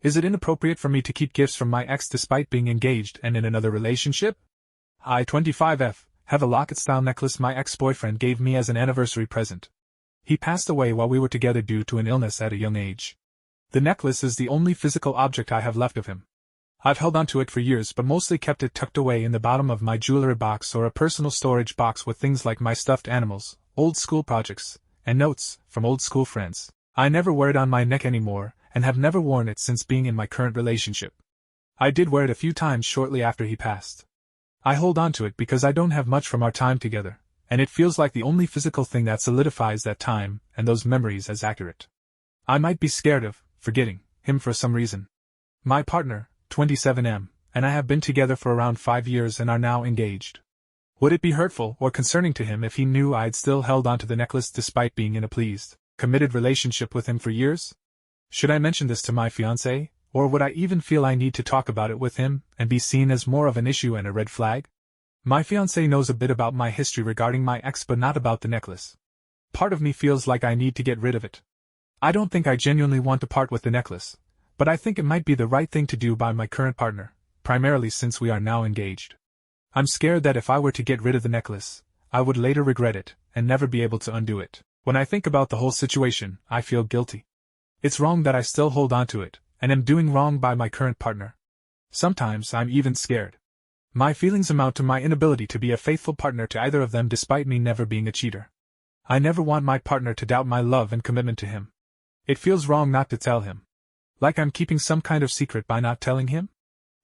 Is it inappropriate for me to keep gifts from my ex despite being engaged and in another relationship? I, 25F, have a locket-style necklace my ex-boyfriend gave me as an anniversary present. He passed away while we were together due to an illness at a young age. The necklace is the only physical object I have left of him. I've held onto it for years but mostly kept it tucked away in the bottom of my jewelry box or a personal storage box with things like my stuffed animals, old school projects, and notes from old school friends. I never wear it on my neck anymore, and have never worn it since being in my current relationship. I did wear it a few times shortly after he passed. I hold on to it because I don't have much from our time together, and it feels like the only physical thing that solidifies that time and those memories as accurate. I might be scared of forgetting him for some reason. My partner, 27M, and I have been together for around 5 years and are now engaged. Would it be hurtful or concerning to him if he knew I'd still held onto the necklace despite being in a pleased, committed relationship with him for years? Should I mention this to my fiancé, or would I even feel I need to talk about it with him and be seen as more of an issue and a red flag? My fiancé knows a bit about my history regarding my ex but not about the necklace. Part of me feels like I need to get rid of it. I don't think I genuinely want to part with the necklace, but I think it might be the right thing to do by my current partner, primarily since we are now engaged. I'm scared that if I were to get rid of the necklace, I would later regret it and never be able to undo it. When I think about the whole situation, I feel guilty. It's wrong that I still hold on to it, and am doing wrong by my current partner. Sometimes I'm even scared. My feelings amount to my inability to be a faithful partner to either of them despite me never being a cheater. I never want my partner to doubt my love and commitment to him. It feels wrong not to tell him. Like I'm keeping some kind of secret by not telling him?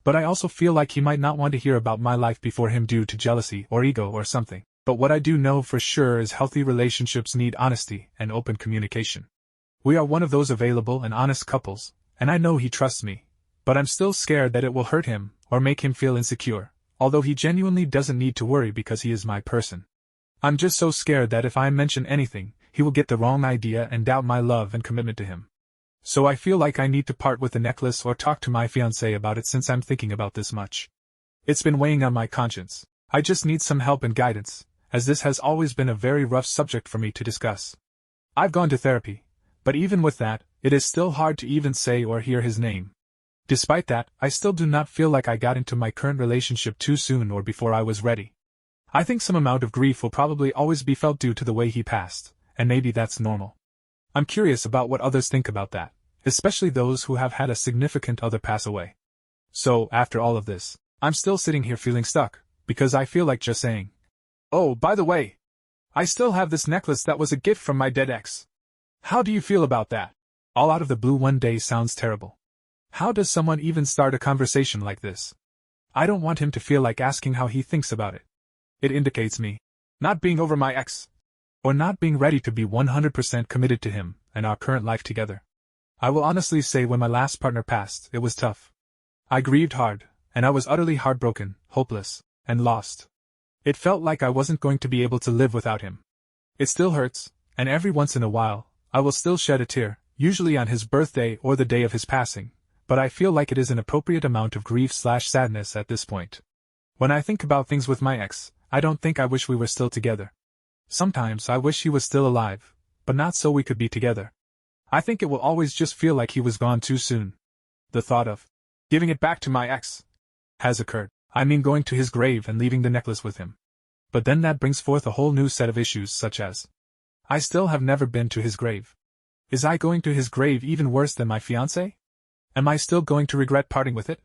But I also feel like he might not want to hear about my life before him due to jealousy or ego or something. But what I do know for sure is healthy relationships need honesty and open communication. We are one of those available and honest couples, and I know he trusts me, but I'm still scared that it will hurt him or make him feel insecure, although he genuinely doesn't need to worry because he is my person. I'm just so scared that if I mention anything, he will get the wrong idea and doubt my love and commitment to him. So I feel like I need to part with the necklace or talk to my fiancé about it since I'm thinking about this much. It's been weighing on my conscience. I just need some help and guidance, as this has always been a very rough subject for me to discuss. I've gone to therapy, but even with that, it is still hard to even say or hear his name. Despite that, I still do not feel like I got into my current relationship too soon or before I was ready. I think some amount of grief will probably always be felt due to the way he passed, and maybe that's normal. I'm curious about what others think about that, especially those who have had a significant other pass away. So, after all of this, I'm still sitting here feeling stuck, because I feel like just saying, "Oh, by the way, I still have this necklace that was a gift from my dead ex. How do you feel about that?" All out of the blue one day sounds terrible. How does someone even start a conversation like this? I don't want him to feel like asking how he thinks about it. It indicates me not being over my ex, or not being ready to be 100% committed to him and our current life together. I will honestly say when my last partner passed, it was tough. I grieved hard, and I was utterly heartbroken, hopeless, and lost. It felt like I wasn't going to be able to live without him. It still hurts, and every once in a while, I will still shed a tear, usually on his birthday or the day of his passing, but I feel like it is an appropriate amount of grief/sadness at this point. When I think about things with my ex, I don't think I wish we were still together. Sometimes I wish he was still alive, but not so we could be together. I think it will always just feel like he was gone too soon. The thought of giving it back to my ex has occurred. I mean going to his grave and leaving the necklace with him. But then that brings forth a whole new set of issues such as, I still have never been to his grave. Is I going to his grave even worse than my fiancé? Am I still going to regret parting with it?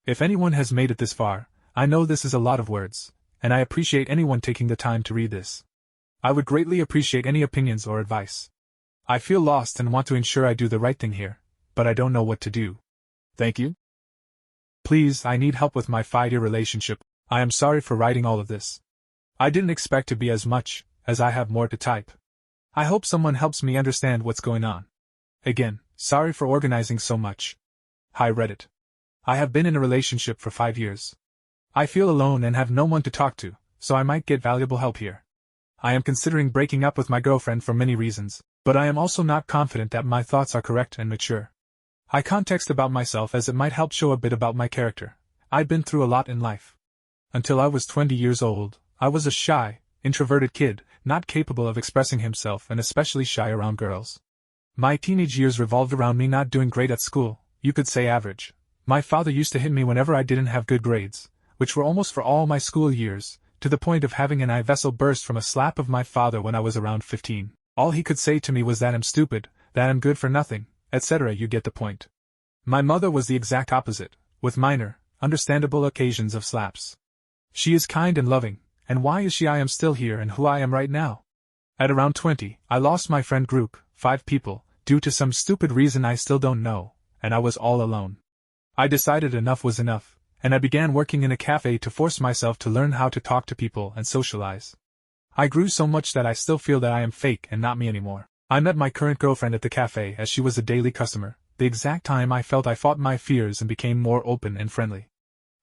If anyone has made it this far, I know this is a lot of words, and I appreciate anyone taking the time to read this. I would greatly appreciate any opinions or advice. I feel lost and want to ensure I do the right thing here, but I don't know what to do. Thank you. Please, I need help with my 5-year relationship. I am sorry for writing all of this. I didn't expect to be as much, as I have more to type. I hope someone helps me understand what's going on. Again, sorry for organizing so much. Hi Reddit. I have been in a relationship for 5 years. I feel alone and have no one to talk to, so I might get valuable help here. I am considering breaking up with my girlfriend for many reasons, but I am also not confident that my thoughts are correct and mature. I context about myself as it might help show a bit about my character. I'd been through a lot in life. Until I was 20 years old, I was a shy, introverted kid, not capable of expressing himself and especially shy around girls. My teenage years revolved around me not doing great at school, you could say average. My father used to hit me whenever I didn't have good grades, which were almost for all my school years, to the point of having an eye vessel burst from a slap of my father when I was around 15. All he could say to me was that I'm stupid, that I'm good for nothing, etc. You get the point. My mother was the exact opposite, with minor, understandable occasions of slaps. She is kind and loving, and why is she? I am still here and who I am right now. At around 20, I lost my friend group, 5 people, due to some stupid reason I still don't know, and I was all alone. I decided enough was enough, and I began working in a cafe to force myself to learn how to talk to people and socialize. I grew so much that I still feel that I am fake and not me anymore. I met my current girlfriend at the cafe as she was a daily customer, the exact time I felt I fought my fears and became more open and friendly.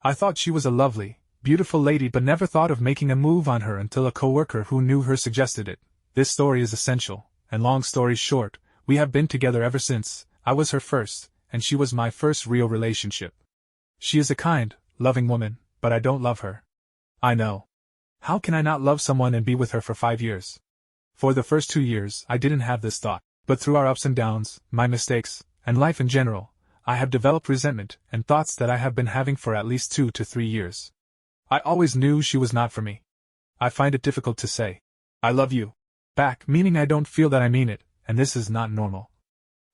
I thought she was a lovely, beautiful lady but never thought of making a move on her until a coworker who knew her suggested it. This story is essential, and long story short, we have been together ever since. I was her first, and she was my first real relationship. She is a kind, loving woman, but I don't love her. I know. How can I not love someone and be with her for 5 years? For the first 2 years, I didn't have this thought, but through our ups and downs, my mistakes, and life in general, I have developed resentment and thoughts that I have been having for at least 2 to 3 years. I always knew she was not for me. I find it difficult to say, I love you, back, meaning I don't feel that I mean it, and this is not normal.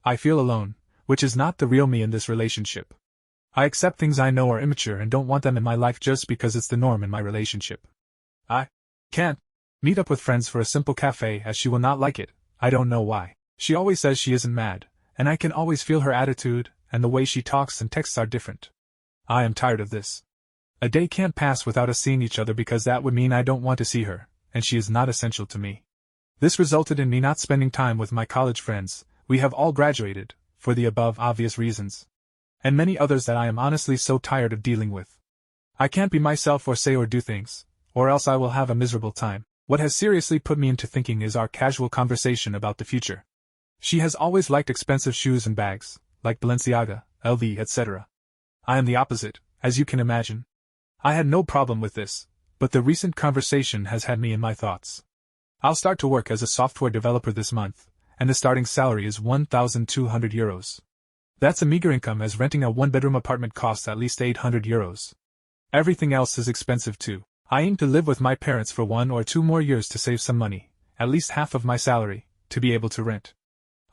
I feel alone, which is not the real me in this relationship. I accept things I know are immature and don't want them in my life just because it's the norm in my relationship. I can't meet up with friends for a simple cafe as she will not like it. I don't know why. She always says she isn't mad, and I can always feel her attitude, and the way she talks and texts are different. I am tired of this. A day can't pass without us seeing each other because that would mean I don't want to see her, and she is not essential to me. This resulted in me not spending time with my college friends. We have all graduated, for the above obvious reasons. And many others that I am honestly so tired of dealing with. I can't be myself or say or do things, or else I will have a miserable time. What has seriously put me into thinking is our casual conversation about the future. She has always liked expensive shoes and bags, like Balenciaga, LV, etc. I am the opposite, as you can imagine. I had no problem with this, but the recent conversation has had me in my thoughts. I'll start to work as a software developer this month, and the starting salary is €1,200. That's a meager income as renting a 1-bedroom apartment costs at least €800. Everything else is expensive too. I aim to live with my parents for 1 or 2 more years to save some money, at least half of my salary, to be able to rent.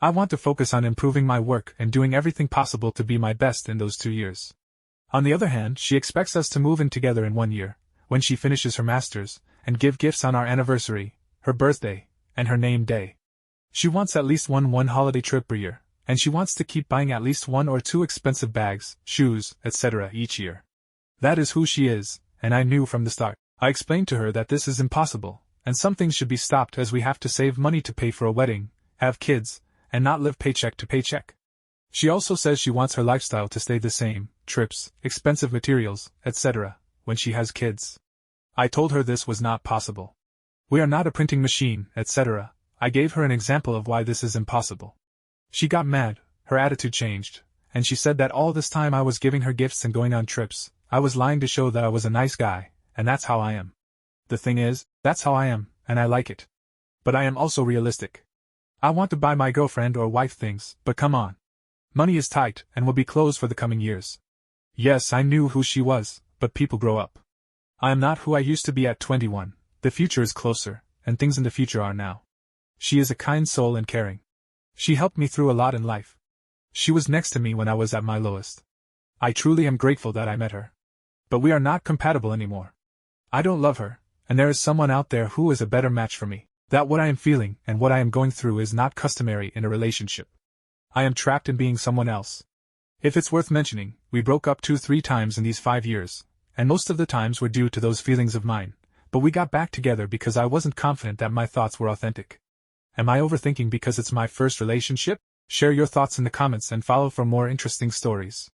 I want to focus on improving my work and doing everything possible to be my best in those 2 years. On the other hand, she expects us to move in together in 1 year, when she finishes her master's, and give gifts on our anniversary, her birthday, and her name day. She wants at least one holiday trip per year, and she wants to keep buying at least 1 or 2 expensive bags, shoes, etc. each year. That is who she is, and I knew from the start. I explained to her that this is impossible, and some things should be stopped as we have to save money to pay for a wedding, have kids, and not live paycheck to paycheck. She also says she wants her lifestyle to stay the same, trips, expensive materials, etc., when she has kids. I told her this was not possible. We are not a printing machine, etc. I gave her an example of why this is impossible. She got mad, her attitude changed, and she said that all this time I was giving her gifts and going on trips, I was lying to show that I was a nice guy, and that's how I am. The thing is, that's how I am, and I like it. But I am also realistic. I want to buy my girlfriend or wife things, but come on. Money is tight and will be closed for the coming years. Yes, I knew who she was, but people grow up. I am not who I used to be at 21, the future is closer, and things in the future are now. She is a kind soul and caring. She helped me through a lot in life. She was next to me when I was at my lowest. I truly am grateful that I met her. But we are not compatible anymore. I don't love her, and there is someone out there who is a better match for me. That what I am feeling and what I am going through is not customary in a relationship. I am trapped in being someone else. If it's worth mentioning, we broke up 2-3 times in these 5 years, and most of the times were due to those feelings of mine, but we got back together because I wasn't confident that my thoughts were authentic. Am I overthinking because it's my first relationship? Share your thoughts in the comments and follow for more interesting stories.